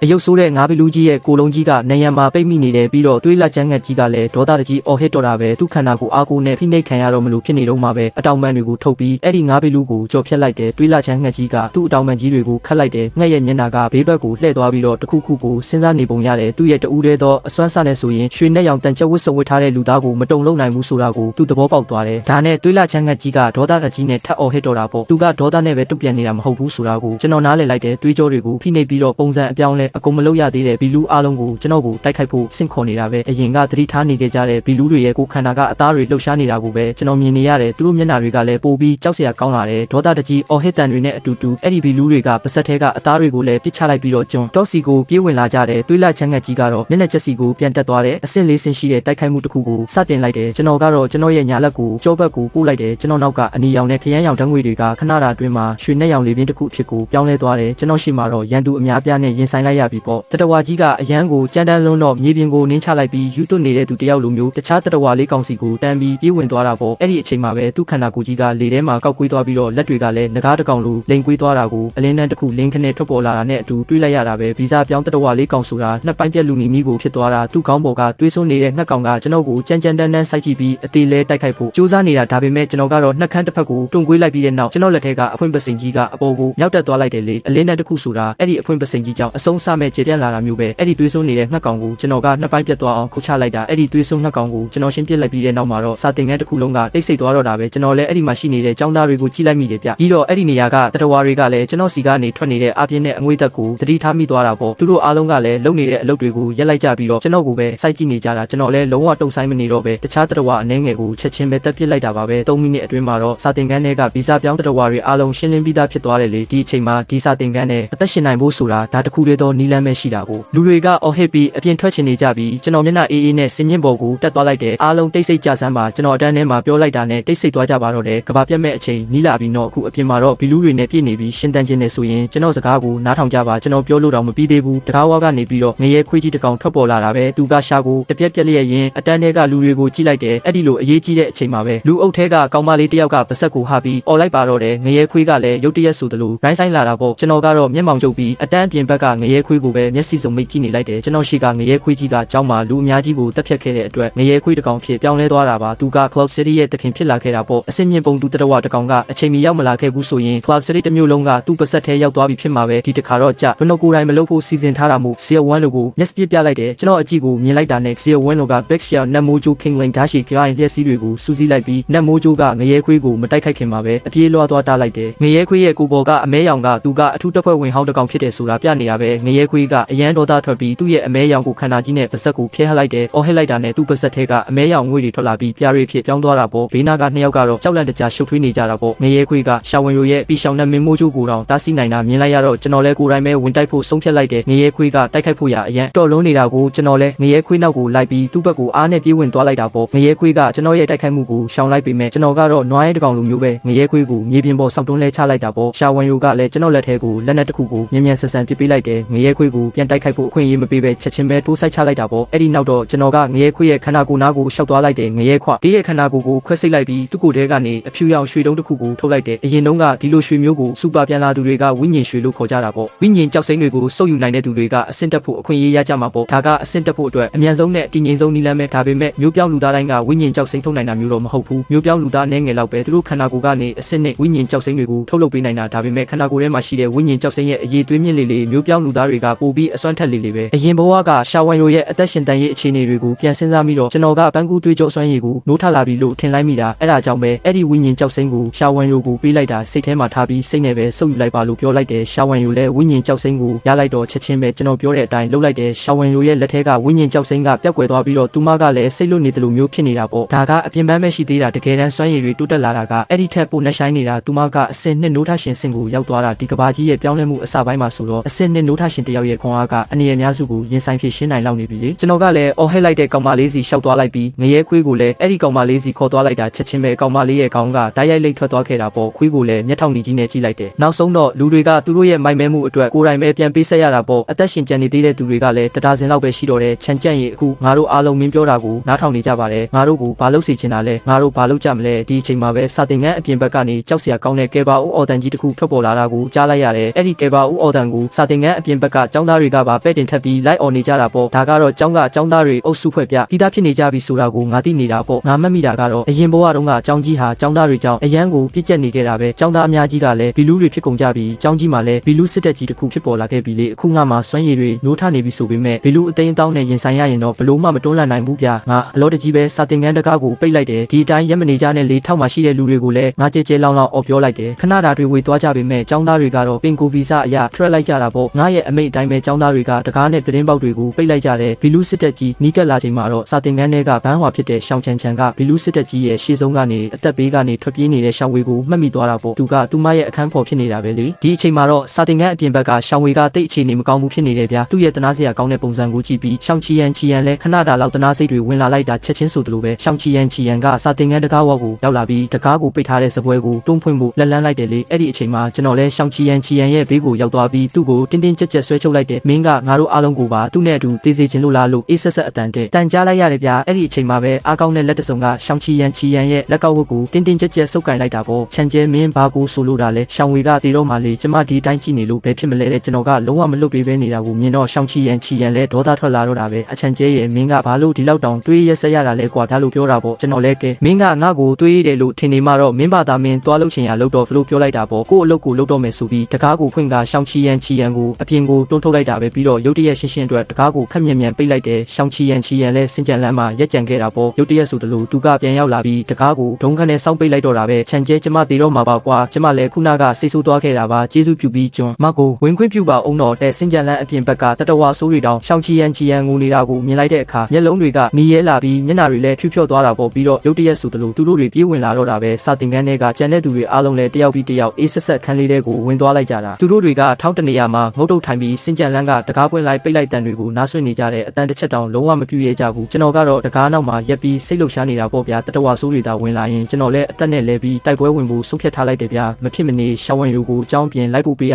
အယုတ်ဆိုးတဲ့ငါးပီလူကြီးရဲ့ကိုလုံးကြီးကနေရံမှာပိတ်မိနေတယ်ပြီးတော့တွေးလက်ချမ်းငတ်ကြီးကလည်းဒေါသတကြီးအော်ဟစ်တော့တာပဲသူ့ခန္ဓာကိုအားကိုနဲ့ဖိနှိပ်ခံရတော့မလို့ဖြစ်နေတော့မှပဲအတောင်ပံတွေကိုထုတ်ပြီးအဲ့ဒီငါးပီလူကိုကြော်ဖြတ်လိုက်တယ်တွေးလက်ချမ်းငတ်ကြီးကသူ့အတောင်ပံကြီးတွေကိုခတ်လိုက်တယ်ငှက်ရဲ့မျက်နှာကဘေးဘက်ကိုလှည့်သွားပြီးတော့တခုခုကိုစဉ်းစားနေပုံရတယ်သူ့ရဲ့တူးတဲ့သောအစွမ်းစားနဲ့ဆိုရင်ရွှေနဲ့ရောင်တန်ကြက်ဝတ်စုံဝတ်ထားတဲ့လူသားကိုမတုံလုံးနိုင်ဘူးဆိုတာကိုသူသဘောပေါက်သွားတယ်ဒါနဲ့တွေးလက်ချမ်းငတ်ကြီးကဒေါသတကြီးနဲ့ထပ်အော်ဟစ်တော့တာပေါ့သူကဒေါသနဲ့ပဲတုတ်ပြန်နေတာမဟုတ်ဘူးဆိုတာကိုကျွန်တော်နားလည်လိုက်တယ်တွေးကြောတွေကိုဖိနှိပ်ပြီးတော့ပုံစံအပြောင်းလဲအကုန်မလုပ်ရသေးတဲ့ဘီလူအားလုံးကိုကျွန်တော်ကိုတိုက်ခိုက်ဖို့စင့်ခေါ်နေတာပဲအရင်ကသတိထားနေကြတဲ့ဘီလူတွေရဲ့ကိုယ်ခန္ဓာကအသားတွေလှုပ်ရှားနေတာကိုပဲကျွန်တော်မြင်နေရတယ်သူတို့မျက်နှာတွေကလည်းပိုပြီးကြောက်စရာကောင်းလာတယ်ဒေါသတကြီးအော်ဟစ်တန်တွေနဲ့အတူတူအဲ့ဒီဘီလူတွေကပါစက်ထဲကအသားတွေကိုလည်းပစ်ချလိုက်ပြီးတော့ကျွန်းတော့စီကိုပြေးဝင်လာကြတယ်တွေးလက်ချမ်းငတ်ကြီးကတော့မျက်နှာချက်စီကိုပြန်တက်သွားတယ်အဆင့်လေးဆင့်ရှိတဲ့တိုက်ခိုက်မှုတစ်ခုကိုစတင်လိုက်တယ်ကျွန်တော်ကတော့ကျွန်တော်ရဲ့ညာလက်ကိုကြောဘက်ကိုပို့လိုက်တယ်ကျွန်တော်နောက်ကအနီရောင်နဲ့ခရမ်းရောင်ဓာတ်ငွေတွေကခဏတာအတွင်းမှာရွှေနဲ့ရောင်လေးပြင်းတစ်ခုအဖြစ်ကိုပြောင်းလဲသွားတယ်ကျွန်တော်ရှိမှတော့ရန်သူအများအပြားနဲ့ရင်ဆိုင်လိုက်ရပြီပေါ့တတဝါကြီးကအရန်ကိုကြမ်းတမ်းလုံးတော့မြေပြင်ကိုနင်းချလိုက်ပြီးယူသွနေတဲ့သူတယောက်လိုမျိုးတခြားတတဝါလေးကောင်စီကိုတန်းပြီးပြေးဝင်သွားတာပေါ့အဲ့ဒီအချိန်မှာပဲသူ့ခန္ဓာကိုယ်ကြီးကလေထဲမှာကောက်ကွေးသွားပြီးတော့လက်တွေကလည်းငကားတစ်ကောင်လိုလိန်ကွေးသွားတာကိုအလင်းတန်းတစ်ခုလင်းခနဲ့ထွက်ပေါ်လာတာနဲ့အတူတွေးလိုက်ရတာပဲဗီဇပြောင်းတတဝါလေးကောင်ဆိုတာနှစ်ပိုင်းပြက်လူနီမီကိုဖြစ်သွားတာသူ့ခေါင်းပေါ်ကတွေးဆွနေတဲ့ငှက်ကောင်ကကျွန်တော်ကိုကြမ်းကြမ်းတန်းတန်းစိုက်ကြည့်ပြီးအသေးလဲတိုက်ခိုက်ဖို့ကြိုးစားနေတာဒါပေမဲ့ကျွန်တော်ကတော့နှက်ခမ်းတစ်ဖက်ကိုတွန့်ကွေးလိုက်ပြီးတဲ့နောက်ကျွန်တော်လက်ထဲကအဖွင့်ပစိန်ကြီးကအပေါ်ကိုမြောက်တက်သွားလိုက်တယ်လေအလင်းတန်းတစ်ခုဆိုတာအဲ့ဒီအဖွင့်ပစိန်ကြီးကြောင့်အဆုံးစမဲ့ခြေပြန့်လာတာမျိုးပဲအဲ့ဒီတွေးဆွနေတဲ့ငှက်ကောင်ကိုကျွန်တော်ကနှစ်ပိုင်းပြက်သွားအောင်ခုတ်ချလိုက်တာအဲ့ဒီတွေးဆွငှက်ကောင်ကိုကျွန်တော်ရှင်းပြလိုက်ပြီးတဲ့နောက်မှာတော့စာတင်ငန်းတစ်ခုလုံးကတိတ်ဆိတ်သွားတော့တာပဲကျွန်တော်လည်းအဲ့ဒီမှာရှိနေတဲ့ចောင်းသားတွေကိုကြည့်လိုက်မိတယ်ဗျပြီးတော့အဲ့ဒီနေရာကတတဝါတွေကလည်းကျွန်တော်စီကနေထွက်နေတဲ့အပြင်းနဲ့အငွေ့သက်ကိုတတိထားမိသွားတာပေါ့သူတို့အားလုံးကလည်းလုံနေတဲ့အလုပ်တွေကိုရက်လိုက်ကြပြီးတော့ကျွန်တော်ကိုပဲစိုက်ကြည့်နေကြတာကျွန်တော်လည်းလုံးဝတုံဆိုင်မနေတော့ပဲတခြားတတဝါအနှဲငယ်ကိုချက်ချင်းပဲတက်ပစ်လိုက်တာပါပဲ3မိနစ်အတွင်းမှာတော့စာတင်ကန်းတွေကဗီဇပြောင်းတတဝါတွေအားလုံးရှင်းလင်းပြီးသားဖြစ်သွားတယ်လေဒီအချိန်မှာဒီစာတင်ကန်းနဲ့အသက်ရှင်နိုင်ဖို့ဆိုတာဒါတခုတည်းသောနီလန်းပဲရှိတာကိုလူတွေကအော်ဟစ်ပြီးအပြင်ထွက်ချင်နေကြပြီးကျွန်တော်မျက်နှာအေးအေးနဲ့စင်မြင့်ပေါ်ကိုတက်သွားလိုက်တယ်အားလုံးတိတ်ဆိတ်ကြဆန်းပါကျွန်တော်အတန်းထဲမှာပြောလိုက်တာနဲ့တိတ်ဆိတ်သွားကြပါတော့တယ်ကဘာပြတ်မဲ့အချိန်နီးလာပြီးတော့အခုအပြင်မှာတော့ဘီလူတွေနဲ့ပြည့်နေပြီးရှင်းတန်းခြင်းနဲ့ဆိုရင်ကျွန်တော်စကားကိုနားထောင်ကြပါကျွန်တော်ပြောလို့တော့မပြီးသေးဘူးတကားဝါကနေပြီးတော့ငရဲခွေးကြီးတစ်ကောင်ထွက်ပေါ်လာတာပဲသူကရှာကိုတပြက်ပြက်လျက်ရင်အတန်းထဲကလူတွေကိုကြည့်လိုက်တယ်အဲ့ဒီလိုအရေးကြီးတဲ့အချိန်မှာပဲလူအုပ်ထဲကကောင်မလေးတစ်ယောက်ကပါဆက်ကိုဟာပြီးអော်လိုက်ပါတော့တယ်ငရဲခွေးကလည်းရုတ်တရက်ဆိုသလိုရိုင်းဆိုင်လာတာပေါ့ကျွန်တော်ကတော့မျက်မှောင်ကျုပ်ပြီးအတန်းပြင်ဘက်ကငရဲခွေးကိုပဲမျက်စိစုံမိတ်ကြည့်နေလိုက်တယ်ကျွန်တော်ရှိကငရဲခွေးကြီးကကြောင်းမှာလူအများကြီးကိုတက်ဖြတ်ခဲ့တဲ့အတွက်ငရဲခွေးတစ်ကောင်ဖြစ်ပြောင်းလဲသွားတာပါသူက Cloud City ရဲ့တခင်ဖြစ်လာခဲ့တာပေါ့အစင်မြင့်ပုံသူတတဝတစ်ကောင်ကအချိန်မီရောက်မလာခဲ့ဘူးဆိုရင် Cloud City တစ်မျိုးလုံးကသူ့ပါဆက်ထဲရောက်သွားပြီဖြစ်မှာပဲဒီတခါတော့ကြဘနော်ကိုယ်တိုင်မလုပ်ဖို့စီစဉ်ထားတာမို့ Zero 1လိုကိုမျက်စိပြလိုက်တယ်ကျွန်တော်အကြည့်ကိုမြင်လိုက်တာနဲ့ Zero 1လိုက Big Shell နတ်မိုးကျိုး King Lane ဓာတ်ရှိကြိုင်းလက်စီးတွေကိုစူးစီးလိုက်ပြီးနတ်မိုးကျိုးကငရဲခွေးကိုမတိုက်ခိုက်ခင်မှာပဲအပြေးလွှားသွားတားလိုက်တယ်ငရဲခွေးရဲ့ကိုပေါ်ကအမဲရောင်ကသူကအထူးတပ်ဖွဲ့ဝင်ဟောင်းတစ်ကောင်ဖြစ်တယ်ဆိုတာပြနေတာပဲငရဲခွေးကအရန်ဒေါသထွက်ပြီးသူ့ရဲ့အမဲရောင်ကိုခန္ဓာကြီးနဲ့ပါဆက်ကိုဖျက်ဟလိုက်တယ်အော်ဟစ်လိုက်တာနဲ့သူ့ပါဆက်ထဲကအမဲရောင်ငွေတွေထွက်လာပြီးပြားတွေဖြစ်ပြောင်းသွားတာပေါ့ဘေးနာကနှစ်ယောက်ကတော့ကြောက်လန့်တကြားရှုပ်ထွေးနေကြတာပေါ့ငရဲခွေးကရှာဝင်ရိုရဲ့ပြီးရှောင်းနဲ့မင်းမိုးကျိုးကိုတောင်တားဆီးနိုင်တာမြင်လိုက်ရတော့ကျွန်တော်လည်းကိုယ်တိုင်ပဲဝင်တိုက်ဖို့ဆုံးဖြတ်လိုက်တယ်ငရဲခွေးကတိုက်ခိုက်ဖို့ရအရန်တော်လုံးနေတာကိုကျွန်တော်လည်းငရဲခွေးနောက်ကိုလိုက်ပြီးသူ့ဘက်ကိုအားနဲ့ပြေးဝင်သွားလိုက်တာပေါ့ငရဲခွေးကကျွန်တော်ရဲ့တိုက်ခိုက်မှုကိုရှောင်လိုက်ပေမဲ့ကျွန်တော်ကတော့နွားရဲတကောင်လိုမျိုးပဲငရဲခွေးကိုမြေပြင်ပေါ်ဆောက်တွန်းလဲချလိုက်တာပေါ့ရှာဝင်ရိုကလည်းကျွန်တော်လက်ထဲကိုလက်နက်တစ်ခုကိုမြ မြန်ဆန်ဆန်ပစ်ပေးလိုက်တယ်ငရဲခွေးကိုပြန်တိုက်ခိုက်ဖို့အခွင့်အရေးမပေးဘဲချက်ချင်းပဲတိုးဆိုင်ချလိုက်တာပေါ့အဲ့ဒီနောက်တော့ကျွန်တော်ကငရဲခွေးရဲ့ခန္ဓာကိုယ်နားကိုရှောက်သွားလိုက်တယ်ငရဲခွဒီရဲ့ခန္ဓာကိုယ်ကိုခွဲစိတ်လိုက်ပြီးသူ့ကိုယ်ထဲကနေအဖြူရောင်ရွှေတုံးတစ်ခုကိုထုတ်လိုက်တယ်အရင်တုန်းကဒီလိုရွှေမျိုးကိုစူပါပြန်လာသူတွေကဝိညာဉ်ရွှေလို့ခေါ်ကြတာပေါ့ဝိညာဉ်ကြောက်စိမ့်တွေကိုစုပ်ယူနိုင်တဲ့သူတွေကအဆင့်တက်ဖို့အခွင့်အရေးရကြမှာပေါ့ဒါကအဆင့်တက်ဖို့အတွက်အမြန်ဆုံးနဲ့တည်ငြိမ်ဆုံးနည်းလမ်းပဲဒါပေမဲ့မျိုးပြောင်းလူသားတိုင်းကဝိညာဉ်ကြောက်စိမ့်ထုတ်နိုင်တာမျိုးတော့မဟုတ်ဘူးမျိုးပြောင်းလူသားအနေငယ်လောက်ပဲသူတို့ခန္ဓာကိုယ်ကနေအဆင့်နဲ့ဝိညာဉ်ကြောက်စိမ့်တွေကိုထုတ်လုပ်ပေးနိုင်တာဒါပေမဲ့ခန္ဓာကိုယ်ထဲမှာရှိတဲ့ဝိညာဉ်ကြောက်စိမ့်ရဲ့အရေးသွေးမြင့်လေလေမျိုးပြောင်းလူသားတွေကပိုပြီးအစွမ်းထက်လေလေပဲအရင်ဘဝကရှာဝန်ရိုရဲ့အသက်ရှင်တန်ရေးအခြေအနေတွေကိုပြန်စဉ်းစားပြီးတော့ကျွန်တော်ကပန်းကူးတွေးကြောစွမ်းရည်ကိုနိုးထလာပြီလို့ထင်လိုက်မိတာအဲ့ဒါကြောင့်ပဲအဲ့ဒီဝိညာဉ်ကြောက်စိမ့်ကိုရှာဝန်ရိုကိုပေးလိုက်တာစိတ်ထဲမှာထားပြီးစိတ်နဲ့ပဲစုပ်ယူလိုက်ပါလို့ပြောလိုက်တယ်ရှာဝန်ရိုလည်းဝိညာဉ်ကြောက်စိမ့်ကိုရလိုက်တော့ချက်ချင်းပဲကျွန်တော်ပြောတဲ့အတိုင်းလုပ်လိုက်တယ်ရှာဝန်ရိုရဲ့လက်ထဲကဝိညာဉ်ကြောက်စိမ့်ကပျောက်ကွယ်သွားပြီးတော့သူမကလည်းစိတ်လွတ်နေတယ်လို့မျိုးဖြစ်နေတာပေါ့ဒါကအပြင်ပန်းပဲရှိသေးတာတကယ်တမ်းစွမ်းရည်တွေတိုးတက်လာတာကအဲ့ဒီထက်ပိုနှက်ဆိုင်နေတာသူမကအစင်နှစ်နိုးထရှင်စင်ကိုရောက်သွားတာဒီကဘာကြီးရဲ့ပြောင်းလဲမှုအစပိုင်းမှာဆိုတော့အစင်နှစ်နိုးထရှင်တယောက်ရဲ့ခွန်အားကအနေအများစုကိုရင်ဆိုင်ဖြစ်ရှင်းနိုင်လောက်နေပြီလေကျွန်တော်ကလည်းအော်ဟစ်လိုက်တဲ့ကောင်မလေးစီရှောက်သွားလိုက်ပြီးငရဲခွေးကိုလည်းအဲ့ဒီကောင်မလေးစီခေါ်သွားလိုက်တာချက်ချင်းပဲကောင်မလေးရဲ့ခေါင်းကဓာတ်ရိုက်လိတ်ထွက်သွားခဲ့တာပေါ့ခွေးကိုလည်းမျက်ထောင်ကြီးနဲ့ကြည့်လိုက်တယ်နောက်ဆုံးတော့လူတွေကသူတို့ရဲ့မိုက်မဲမှုအတွက်ကိုယ်တိုင်ပဲပြန်ပေးဆက်ရတာပေါ့အသက်ရှင်ကျန်နေသေးတဲ့သူတွေကလည်းတဒါစင်လောက်ပဲရှိတော့တယ်ခြံကြန့်ရင်အခုငါတို့အားလုံးမင်းပြောတာကိုနားထောင်နေကြပါတယ်ငါတို့ကိုဘာလုပ်စေချင်တာလဲငါတို့ဘာလုပ်ကြမလဲဒီအချိန်မှာပဲစာတင်ငန်းအပြင်ဘက်ကနေကြောက်စရာကောင်းတဲ့ကဲပါဦးအော်တန်ကြီးတစ်ခုထွက်ပေါ်လာတာကိုကြားလိုက်ရတယ်အဲ့ဒီကဲပါဦးအော်တန်ကိုစာတင်ငန်းအပြင်ဘ ကကျောင်းသားတွေကပါပဲ့တင်ထပ်ပြီးလိုက်အော်နေကြတာပေါ့ဒါကတော့ကျောင်းကကျောင်းသားတွေအုပ်စုဖွဲ့ပြပြီးသားဖြစ်နေကြပြီဆိုတာကိုငါသိနေတာပေါ့ငါမှတ်မိတာကတော့အရင်ဘဝတုန်းကကျောင်းကြီးဟာကျောင်းသားတွေကြောင့်အရန်ကိုပြစ်ကျက်နေခဲ့တာပဲကျောင်းသားအများကြီးကလည်းဘီလူးတွေဖြစ်ကုန်ကြပြီးကျောင်းကြီးမှာလည်းဘီလူးစစ်တပ်ကြီးတစ်ခုဖြစ်ပေါ်လာခဲ့ပြီလေအခုငါမှစွမ်းရည်တွေနိုးထနေပြီဆိုပေမဲ့ဘီလူးအသိန်းအတောင်းနဲ့ရင်ဆိုင်ရရင်တော့ဘလို့မှမတွန်းလှန်နိုင်ဘူးဗျာငါအလောတကြီးပဲစာတင်ခန်းတကားကိုပိတ်လိုက်တယ်ဒီအတိုင်းရက်မနေကြနဲ့လေထောက်မှရှိတဲ့လူတွေကိုလည်းငါကြဲကြဲလောင်းလောင်းအော်ပြောလိုက်တယ်ခဏတာတွေဝေသွားကြပေမဲ့ကျောင်းသားတွေကတော့ပင်ကိုဗီဇအရာထွက်လိုက်ကြတာပေါ့ငါရဲ့အမိတ်အတိုင်းပဲကျောင်းသားတွေကတကားနဲ့ပြတင်းပေါက်တွေကိုပိတ်လိုက်ကြတယ်ဘီလူးစစ်တပ်ကြီးနီးကပ်လာချိန်မှာတော့စာတင်ခန်းထဲကဘန်းဟွာဖြစ်တဲ့ရှောင်းချန်ချန်ကဘီလူးစစ်တပ်ကြီးရဲ့ရှေ့ဆုံးကနေအသက်ဘေးကနေထွက်ပြေးနေတဲ့ရှောင်းဝေကိုမှတ်မိသွားတာပေါ့သူကသူမရဲ့အခန်းဖော်ဖြစ်နေတာပဲလေဒီအချိန်မှာတော့စာတင်ခန်းအပြင်ဘက်ကရှောင်းဝေကတိတ်အခြေအနေမကောင်းဘူးဖြစ်နေတယ်ဗျာသူ့ရဲ့တနာစရာကောင်းတဲ့ပုံစံကိုကြည့်ပြီးရှောင်းချီယန်လဲခဏတာလောက်တနာစိတ်တွေဝင်လာလိုက်တာချက်ချင်းဆိုသလိုပဲရှောင်းချီယန်ကစာတင်ခန်းတကားဝကိုရောက်လာပြီးတကားကိုပိတ်ထားတဲ့စပွဲကိုတွန်းဖွင့်ဖို့လက်လန်းလိုက်တယ်လေအဲ့ဒီအချိန်မှာကျွန်တော်လဲရှောင်းချီယန်ရဲ့ဘေးကိုရောက်သွားပြီးသူ့ကိုတင်းတင်းကြပ်ကြပ်ဆွဲချုပ်လိုက်တယ်မင်းကငါတို့အားလုံးကိုပါသူ့နဲ့အတူတေးစေခြင်းလို့လားလို့အေးဆက်ဆက်အတန်တဲ့တန်ကြားလိုက်ရတယ်ဗျာအဲ့ဒီအချိန်မှာပဲအားကောင်းတဲ့လက်တစုံကရှောင်းချီယန်ရဲ့လက်ကောက်ဝတ်ကိုတင်းတင်းကြပ်ကြပ်ဆုပ်ကင်လိုက်တာပေါ့ချန်ကျဲမင်းဘာကိုဆိုလို့တာလဲရှောင်းဝေကတေတော့မှလေကျမဒီတိုင်းကြည့်နေလို့ဘယ်ဖြစ်မလဲတဲ့ကျွန်တော်ကလုံးဝမလွတ်ပေးပဲနေတာကိုမြင်တော့ရှောင်းချီယန်လဲဒေါသထွက်လာတော့တာပဲအချန်ကျဲရဲ့မင်းကဘာလို့ဒီလောက်တောင်တွေးရက်ဆက်ရတာလဲကွာဒါလို့ပြောတာပေါ့ကျွန်တော်လဲကဲမင်းကငါ့ကိုတွေးတယ်လို့ထင်နေမှတော့မင်းဘာသာမင်းသွားလို့ချင်ရလို့တော့ဘလို့ပြောလိုက်တာပေါ့ကို့အလုပ်ကိုလုပ်တော့မယ်ဆိုပြီးတကားကိုဖွင့်ကရှောင်းချီယန်ကိုအပြင်ကိုတွန်းထုတ်လိုက်တာပဲပြီးတော့ရုတ်တရက်ရှင်းအတွက်တကားကိုခက်မြန်ပိတ်လိုက်တယ်ရှောင်းချီယန်လဲစင်ကြံလမ်းမှာရက်ကြံခဲ့တာပေါ့ရုတ်တရက်ဆိုတလို့သူကပြန်ရောက်လာပြီးတကားကိုဒုံခနဲ့စောင်းပိတ်လိုက်တော့တာပဲခြံကျဲကျမတေတော့မှာပါကွာကျမလည်းခုနကစိတ်ဆိုးသွားခဲ့တာပါကျေးဇူးပြုပြီးကျွန်မကိုဝင်ခွင့်ပြုပါအောင်တော့တဲ့စင်ကြံလမ်းအပြင်ဘက်ကတတဝါဆိုးတွေတောင်ရှောင်းချီယန်ငိုနေတာကိုမြင်လိုက်တဲ့အခါမျက်လုံးတွေကမီးရဲလာပြီးမျက်နှာတွေလည်းဖြူဖြော့သွားတာပေါ့ပြီးတော့ရုတ်တရက်ဆိုတလို့သူတို့တွေပြေးဝင်လာတော့တာပဲစာတင်ခန်းထဲကကျန်တဲ့သူတွေအားလုံးလည်းတယောက်ပြီးတယောက်အေးဆက်ဆက်ခန်းလေးတွေကိုဝင်သွားလိုက်ကြတာသူတို့တွေကထောင်းတနေရာမှာငုတ်တုတ်ထိုင်ပြီးစင်ကြံလန်းကတကားပွင့်လိုက်ပိတ်လိုက်တန်တွေကိုနားဆွင့်နေကြတဲ့အတန်တစ်ချက်တောင်လုံးဝမပြည့်ရကြဘူးကျွန်တော်ကတော့တကားနောက်မှာရက်ပြီးစိတ်လှုပ်ရှားနေတာပေါ့ဗျာတတဝါဆိုးတွေသာဝင်လာရင်ကျွန်တော်လည်းအသက်နဲ့လဲပြီးတိုက်ပွဲဝင်ဖို့ဆုံးဖြတ်ထားလိုက်တယ်ဗျာမဖြစ်မနေရှောင်းဝင်ယူကိုအကြောင်းပြင်လိုက်ဖို့ပေးရ